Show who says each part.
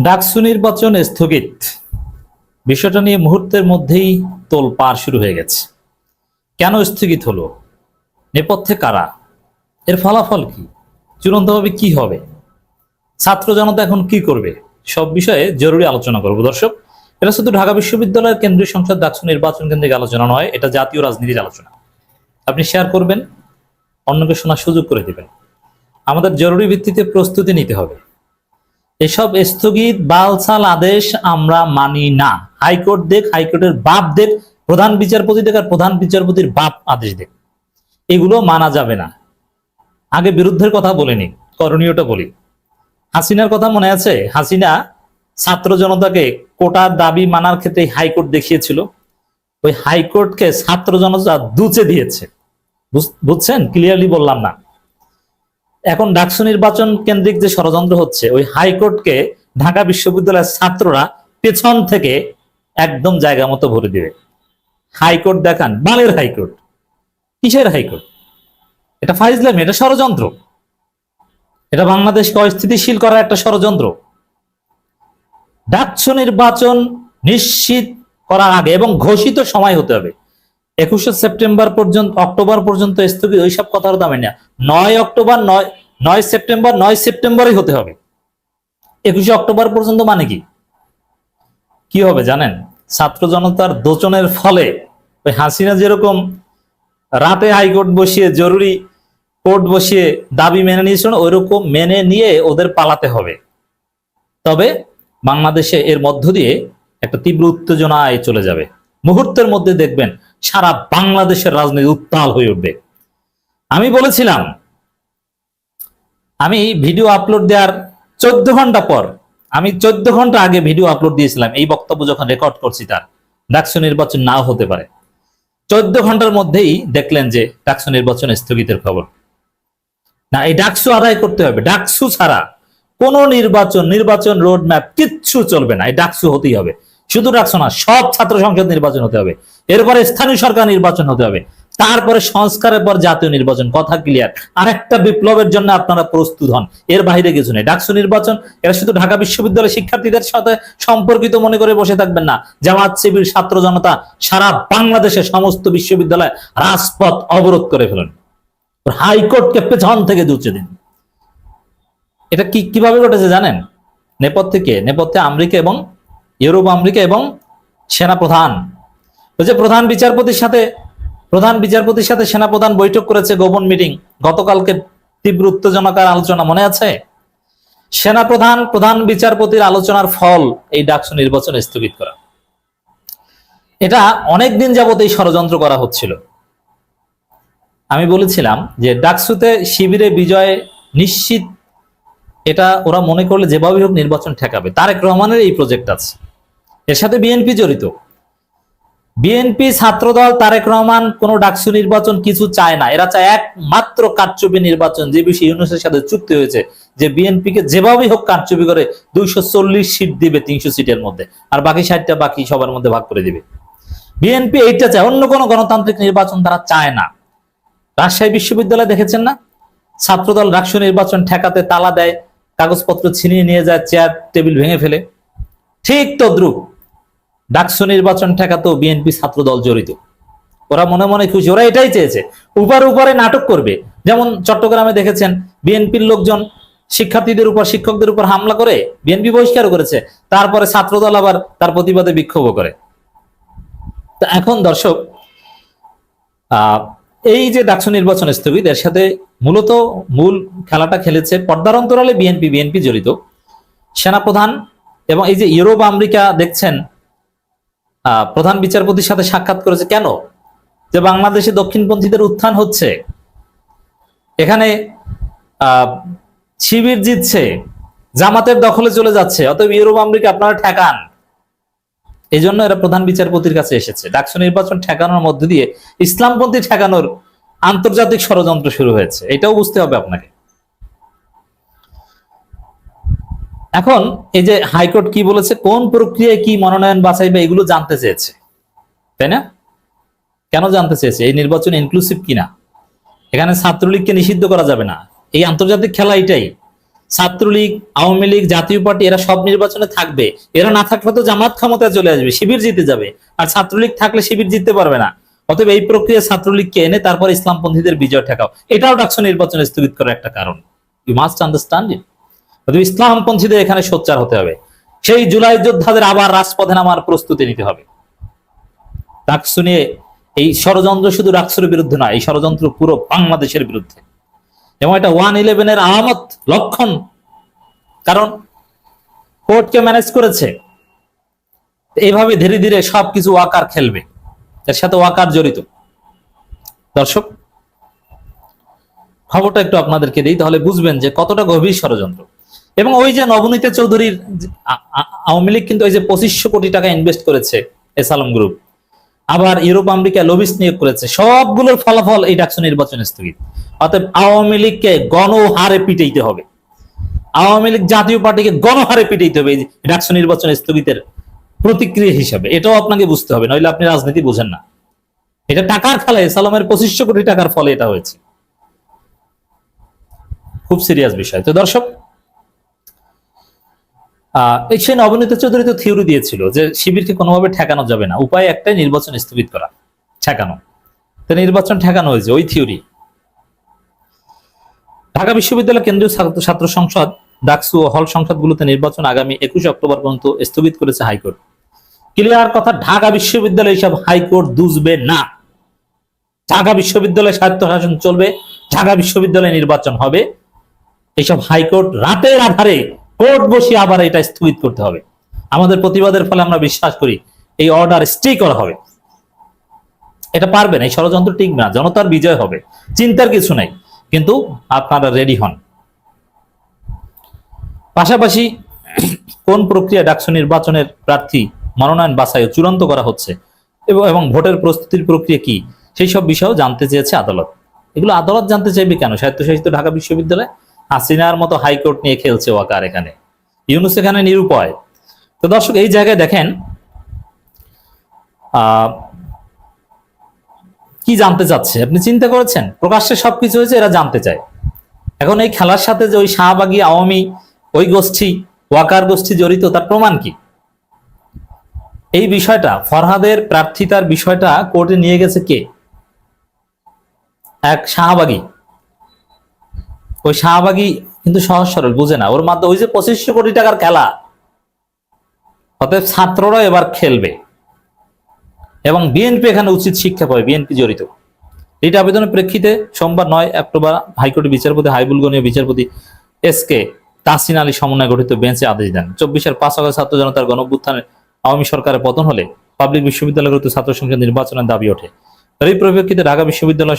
Speaker 1: ডাকসু নির্বাচন স্থগিত, বিষয়টা নিয়ে মুহূর্তের মধ্যেই তোলপাড় শুরু হয়ে গেছে। কেন স্থগিত হলো, নেপথ্যে কারা, এর ফলাফল কি, চূড়ান্তভাবে কি হবে, ছাত্র জনতা এখন কি করবে, সব বিষয়ে জরুরি আলোচনা করব। দর্শক, এটা শুধু ঢাকা বিশ্ববিদ্যালয়ের কেন্দ্রীয় সংসদ ডাকসু নির্বাচন কেন্দ্রিক আলোচনা নয়, এটা জাতীয় রাজনীতির আলোচনা। আপনি শেয়ার করবেন, অন্যকে শোনার সুযোগ করে দিবেন। আমাদের জরুরি ভিত্তিতে প্রস্তুতি নিতে হবে। এসব স্থগিত বালছাল আদেশ আমরা মানি না। হাইকোর্ট দেখ, হাইকোর্টের বাপ দেখ, প্রধান বিচারপতি দেখ, আর প্রধান বিচারপতির বাপ আদেশ দেখ, এগুলো মানা যাবে না। আগে বিরুদ্ধের কথা বলিনি, করণীয়টা বলি। হাসিনার কথা মনে আছে? হাসিনা ছাত্র জনতাকে কোটার দাবি মানার ক্ষেত্রে হাইকোর্ট দেখিয়েছিল। ওই হাইকোর্টকে ছাত্র জনতা দুচে দিয়েছে। বুঝছেন? ক্লিয়ারলি বললাম না? এখন ডাকসু নির্বাচন কেন্দ্রিক যে ষড়যন্ত্র হচ্ছে, ওই হাইকোর্টকে ঢাকা বিশ্ববিদ্যালয়ের ছাত্ররা পেছন থেকে একদম জায়গা মতো ভরে দিবে। হাইকোর্ট দেখান, বালের হাইকোর্ট। কিসের হাইকোর্ট? এটা ফাইজলামি, এটা ষড়যন্ত্র। এটা বাংলাদেশকে অস্থিতিশীল করার একটা ষড়যন্ত্র। ডাকসু নির্বাচন নিশ্চিত করার আগে এবং ঘোষিত সময় হতে হবে। 21শে সেপ্টেম্বর পর্যন্ত, অক্টোবর পর্যন্ত স্থগিত, ওইসব কথার দামে না। 9 অক্টোবর, 9 সেপ্টেম্বর, 9 সেপ্টেম্বরই হতে হবে। 21শে অক্টোবর পর্যন্ত মানে কি হবে জানেন? ছাত্র জনতার দোচনের ফলে ওই হাসিনা যেরকম রাতে হাইকোর্ট বসিয়ে, জরুরি কোর্ট বসিয়ে দাবি মেনে নিয়েছিল, ওইরকম মেনে নিয়ে ওদের পালাতে হবে। তবে বাংলাদেশে এর মধ্য দিয়ে একটা তীব্র উত্তেজনায় চলে যাবে। মুহূর্তের মধ্যে দেখবেন সারা বাংলাদেশের রাজনীতি উত্তাল হয়ে উঠবে। আমি বলেছিলাম, আমি ভিডিও আপলোড দেওয়ার 14 ঘন্টা পর, আমি 14 ঘন্টা আগে ভিডিও আপলোড দিয়েছিলাম এই বক্তব্য যখন রেকর্ড করছি, তার ডাকসু নির্বাচন নাও হতে পারে। 14 ঘন্টার মধ্যেই দেখলেন যে ডাকসু নির্বাচন স্থগিতের খবর। না, এই ডাকসু আদায় করতে হবে। ডাকসু ছাড়া কোন নির্বাচন রোড ম্যাপ কিচ্ছু চলবে না। এই ডাকসু হতেই হবে। শুধু ডাকসু না, সব ছাত্র সংসদ নির্বাচন হতে হবে, এরপরে স্থানীয় সরকার নির্বাচন হতে হবে, তারপরে সংস্কারের পর জাতীয় নির্বাচন। কথা ক্লিয়ার? আরেকটা বিপ্লবের জন্য আপনারা প্রস্তুত হন, এর বাইরে কিছু নেই। ডাকসু নির্বাচন এটা শুধু ঢাকা বিশ্ববিদ্যালয়ের শিক্ষার্থীদের সাথে সম্পর্কিত মনে করে বসে থাকবেন না। জামাত শিবির, ছাত্র জনতা সারা বাংলাদেশের সমস্ত বিশ্ববিদ্যালয় রাজপথ অবরোধ করে ফেলেন, হাইকোর্টকে পেছন থেকে দুচে দিন। এটা কিভাবে ঘটেছে জানেন? নেপথ্যে আমেরিকা এবং ইউরোপ, আমেরিকা এবং সেনাপ্রধান। ওই যে প্রধান বিচারপতির সাথে সেনাপ্রধান বৈঠক করেছে, গোপন মিটিং, গতকালকে তীব্র উত্তেজনাকার আলোচনা মনে আছে? প্রধান বিচারপতির আলোচনার ফল এই ডাকসু নির্বাচন স্থগিত করা। এটা অনেকদিন যাবত এই ষড়যন্ত্র করা হচ্ছিল। আমি বলেছিলাম যে ডাকসুতে শিবিরে বিজয় নিশ্চিত, এটা ওরা মনে করলে যেভাবে হোক নির্বাচন ঠেকাবে। তারেক রহমানের এই প্রজেক্ট আছে, এর সাথে বিএনপি জড়িত। বিএনপি, ছাত্রদল, তারেক রহমান কোন ডাকসু নির্বাচন কিছু চায় না। এরা চায় একমাত্র কারচুপি নির্বাচন, যে বিষয়ে ইউনূসের সাথে চুক্তি হয়েছে যে বিএনপি কে যেভাবেই হোক কারচুপি করে 240 সিট দিবে 300 সিটের মধ্যে, আর বাকি 60টা বাকি সবার মধ্যে ভাগ করে দিবে। বিএনপি এইটা চায়, অন্য কোনো গণতান্ত্রিক নির্বাচন তারা চায় না। রাজশাহী বিশ্ববিদ্যালয় দেখেছেন না? ছাত্রদল ডাকসু নির্বাচন ঠেকাতে তালা দেয়, কাগজপত্র ছিনিয়ে নিয়ে যায়, চেয়ার টেবিল ভেঙে ফেলে। ঠিক তদ্রুপ ডাকসু নির্বাচন ঠেকাতেও বিএনপি ছাত্রদল জড়িত। ওরা মনে মনে খুশি, ওরা এটাই চেয়েছে। উপরে নাটক করবে। যেমন চট্টগ্রামে দেখেছেন, বিএনপির লোকজন শিক্ষার্থীদের উপর, শিক্ষকদের উপর হামলা করে বিএনপি বহিষ্কার করেছে, তারপরে ছাত্রদল আবার তার প্রতিবাদে বিক্ষোভ করে। তা এখন দর্শক, এই যে ডাকসু নির্বাচন স্থগিত, এর সাথে মূল খেলাটা খেলেছে পর্দার অন্তরালে বিএনপি জড়িত, সেনাপ্রধান। এবং এই যে ইউরোপ, আমেরিকা দেখছেন প্রধান বিচারপতির সাথে সাক্ষাৎ করেছে। কেন? যে বাংলাদেশে দক্ষিণপন্থীদের উত্থান হচ্ছে, এখানে শিবির জিতছে, জামাতের দখলে চলে যাচ্ছে, অতএব ইউরোপ, আমেরিকা আপনারা ঠেকান। এই জন্য এরা প্রধান বিচারপতির কাছে এসেছে। ডাকসু নির্বাচন ঠেকানোর মধ্যে দিয়ে ইসলামপন্থী ঠেকানোর আন্তর্জাতিক ষড়যন্ত্র শুরু হয়েছে, এটাও বুঝতে হবে আপনাকে। এখন এই যে হাইকোর্ট কি বলেছে, কোন প্রক্রিয়ায় কি মনোনয়ন বাছাই, এগুলো জানতে চেয়েছে, তাই না? কেন জানতে চেয়েছে? এই নির্বাচন ইনক্লুসিভ কিনা, এখানে ছাত্রলীগকে নিষিদ্ধ করা যাবে না। এই আন্তর্জাতিক খেলা এটাই ছাত্রলীগ, আওয়ামী লীগ, জাতীয় পার্টি এরা সব নির্বাচনে থাকবে। এরা না থাকলে তো জামাত ক্ষমতায় চলে আসবে, শিবির জিতে যাবে। আর ছাত্রলীগ থাকলে শিবির জিততে পারবে না। অতএব এই প্রক্রিয়া ছাত্রলীগকে এনে তারপর ইসলামপন্থীদের বিজয় ঠেকাও, এটাও ডাকসু নির্বাচন স্থগিত করার একটা কারণ। You must understand it. অতএব ইসলামপন্থীদের এখানে সোচ্চার হতে হবে। সেই জুলাই যোদ্ধাদের আবার রাজপথে নামার প্রস্তুতি নিতে হবে। ডাকসু নিয়ে এই ষড়যন্ত্র শুধু ডাকসুর বিরুদ্ধে নয়, এই ষড়যন্ত্র পুরো বাংলাদেশের বিরুদ্ধে, এবং এটা 111 আলামত, লক্ষণ। কারণ কোর্টকে ম্যানেজ করেছে, এইভাবে ধীরে ধীরে সবকিছু ওয়াকার খেলবে, এর সাথে ওয়াকার জড়িত। দর্শক, খবরটা একটু আপনাদেরকে দিই, তাহলে বুঝবেন যে কতটা গভীর ষড়যন্ত্র। এবং ওই যে নবনীতা চৌধুরীর আওয়ামী লীগ কিন্তু ওই যে 2500 কোটি টাকা ইনভেস্ট করেছে এসালম গ্রুপ, আবার ইউরোপ আমেরিকা লবিস্ট নিয়োগ করেছে, সবগুলোর ফলাফল এই ডাকসু নির্বাচন স্থগিত। অতএব আওয়ামী লীগকে গণহারে পিটাইতে হবে, আওয়ামী লীগ জাতীয় পার্টিকে গণহারে পিটাইতে হবে এই ডাকসু নির্বাচন স্থগিতের প্রতিক্রিয়া হিসাবে। এটাও আপনাকে বুঝতে হবে, নইলে আপনি রাজনীতি বুঝেন না। এটা টাকার খেলা, এসালমের 2500 কোটি টাকার ফলে এটা হয়েছে। খুব সিরিয়াস বিষয়। তো দর্শক, সেই নবনীতা চৌধুরী তো থিওরি দিয়েছিল যে শিবিরকে কোনোভাবে ঠেকানো যাবে না, উপায় একটাই, নির্বাচন স্থগিত করা, ঠেকানো। তো নির্বাচন ঠেকানো হয়েছে ওই থিওরি। ঢাকা বিশ্ববিদ্যালয় কেন্দ্রীয় ছাত্র সংসদ, ডাকসু ও হল সংসদগুলোতে নির্বাচন আগামী 21 অক্টোবর পর্যন্ত স্থগিত করেছে হাইকোর্ট। ক্লিয়ার কথা, ঢাকা বিশ্ববিদ্যালয় এইসব হাইকোর্ট দুষবে না। ঢাকা বিশ্ববিদ্যালয় স্বায়ত্তশাসন চলবে, ঢাকা বিশ্ববিদ্যালয়ে নির্বাচন হবে। এইসব হাইকোর্ট রাতের আধারে কোর্ট বসিয়ে আবার এটা স্থগিত করতে হবে। আমাদের প্রতিবাদের ফলে আমরা বিশ্বাস করি এই অর্ডার স্টে করা হবে। এটা পারবেন, এই ষড়যন্ত্র টিকবে না, জনতার বিজয় হবে, চিন্তার কিছু নাই। কিন্তু আপনারা রেডি হন। পাশাপাশি কোন প্রক্রিয়া ডাকসু নির্বাচনের প্রার্থী মনোনয়ন বাছাই চূড়ান্ত করা হচ্ছে এবং ভোটের প্রস্তুতির প্রক্রিয়া কি, সেই সব বিষয়েও জানতে চেয়েছে আদালত। এগুলো আদালত জানতে চাইবে কেন? স্বায়ত্তশাসিত ঢাকা বিশ্ববিদ্যালয় হাসিনার মতো হাইকোর্ট নিয়ে খেলছে ওয়াকার, এখানে ইউনুস এখানে নিরুপায়। তো দর্শক, এই জায়গায় দেখেন কি জানতে চাচ্ছে, আপনি চিন্তা করেছেন? প্রকাশ্যে সবকিছু হয়েছে, এরা জানতে চায়। এখন এই খেলার সাথে যে ওই শাহবাগী আওয়ামী ওই গোষ্ঠী, ওয়াকার গোষ্ঠী জড়িত, তার প্রমাণ কি? এই বিষয়টা, ফরহাদের প্রার্থিতার বিষয়টা কোর্টে নিয়ে গেছে কে? এক শাহবাগী। ওই শাহবাগী কিন্তু সহজ সরল, বুঝে না, ওর মাধ্যমে ওই যে 2500 কোটি টাকার খেলা। অতএব ছাত্ররা এবার খেলবে এবং বিএনপি এখানে উচিত শিক্ষা পাবে, বিএনপি জড়িত। এইটা আবেদনের প্রেক্ষিতে সোমবার 9 অক্টোবর হাইকোর্টের বিচারপতি হাইবুলগনীয় বিচারপতি এসকে তাহসিন আলী সমন্বয়ে গঠিত বেঞ্চে আদেশ দেন, 24-এর 5 আগস্ট ছাত্র জনতার গণঅভ্যুত্থানে আওয়ামী সরকারের পতন হলে পাবলিক বিশ্ববিদ্যালয়গুলোতে ছাত্র সংসদ নির্বাচনের দাবি ওঠে। এই পরিপ্রেক্ষিতে ঢাকা বিশ্ববিদ্যালয়